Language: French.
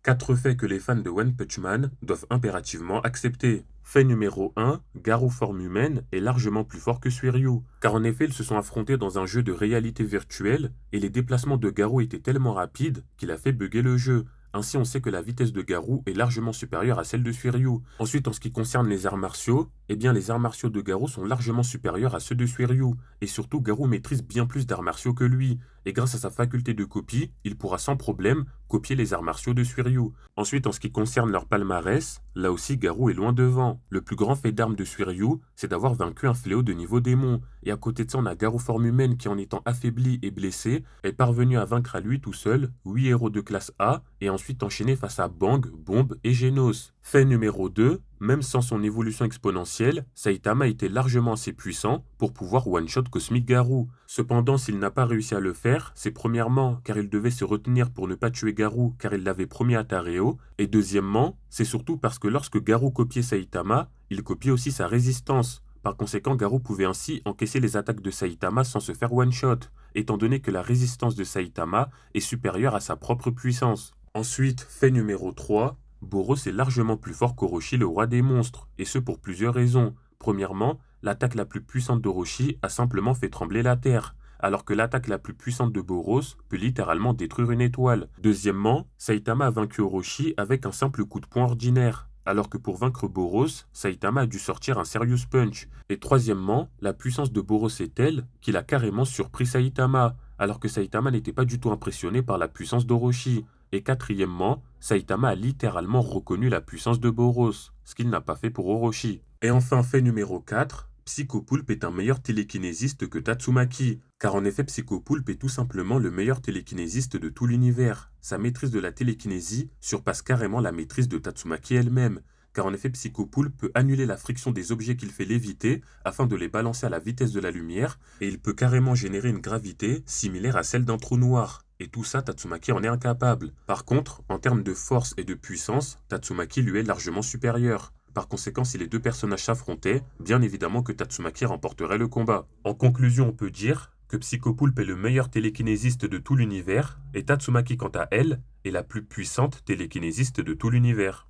4 faits que les fans de One Punch Man doivent impérativement accepter. Fait numéro 1, Garou forme humaine est largement plus fort que Suiryu, car en effet ils se sont affrontés dans un jeu de réalité virtuelle et les déplacements de Garou étaient tellement rapides qu'il a fait bugger le jeu. Ainsi on sait que la vitesse de Garou est largement supérieure à celle de Suiryu. Ensuite en ce qui concerne les arts martiaux, eh bien les arts martiaux de Garou sont largement supérieurs à ceux de Suiryu, et surtout Garou maîtrise bien plus d'arts martiaux que lui, et grâce à sa faculté de copie, il pourra sans problème copier les arts martiaux de Suiryu. Ensuite, en ce qui concerne leur palmarès, là aussi Garou est loin devant. Le plus grand fait d'armes de Suiryu, c'est d'avoir vaincu un fléau de niveau démon. Et à côté de ça, on a Garou forme humaine qui, en étant affaibli et blessé, est parvenu à vaincre à lui tout seul 8 héros de classe A et ensuite enchaîner face à Bang, Bombe et Genos. Fait numéro 2, même sans son évolution exponentielle, Saitama était largement assez puissant pour pouvoir one-shot Cosmic Garou. Cependant, s'il n'a pas réussi à le faire, c'est premièrement car il devait se retenir pour ne pas tuer Garou car il l'avait promis à Tareo, et deuxièmement, c'est surtout parce que lorsque Garou copiait Saitama, il copiait aussi sa résistance. Par conséquent, Garou pouvait ainsi encaisser les attaques de Saitama sans se faire one-shot, étant donné que la résistance de Saitama est supérieure à sa propre puissance. Ensuite, fait numéro 3, Boros est largement plus fort qu'Orochi, le roi des monstres, et ce pour plusieurs raisons. Premièrement, l'attaque la plus puissante d'Orochi a simplement fait trembler la terre, alors que l'attaque la plus puissante de Boros peut littéralement détruire une étoile. Deuxièmement, Saitama a vaincu Orochi avec un simple coup de poing ordinaire, alors que pour vaincre Boros, Saitama a dû sortir un Serious Punch. Et troisièmement, la puissance de Boros est telle qu'il a carrément surpris Saitama, alors que Saitama n'était pas du tout impressionné par la puissance d'Orochi. Et quatrièmement, Saitama a littéralement reconnu la puissance de Boros, ce qu'il n'a pas fait pour Orochi. Et enfin, fait numéro 4, Psychopoulpe est un meilleur télékinésiste que Tatsumaki, car en effet Psychopoulpe est tout simplement le meilleur télékinésiste de tout l'univers. Sa maîtrise de la télékinésie surpasse carrément la maîtrise de Tatsumaki elle-même, car en effet Psychopoulpe peut annuler la friction des objets qu'il fait léviter afin de les balancer à la vitesse de la lumière, et il peut carrément générer une gravité similaire à celle d'un trou noir. Et tout ça, Tatsumaki en est incapable. Par contre, en termes de force et de puissance, Tatsumaki lui est largement supérieur. Par conséquent, si les deux personnages s'affrontaient, bien évidemment que Tatsumaki remporterait le combat. En conclusion, on peut dire que Psychopoulpe est le meilleur télékinésiste de tout l'univers, et Tatsumaki, quant à elle, est la plus puissante télékinésiste de tout l'univers.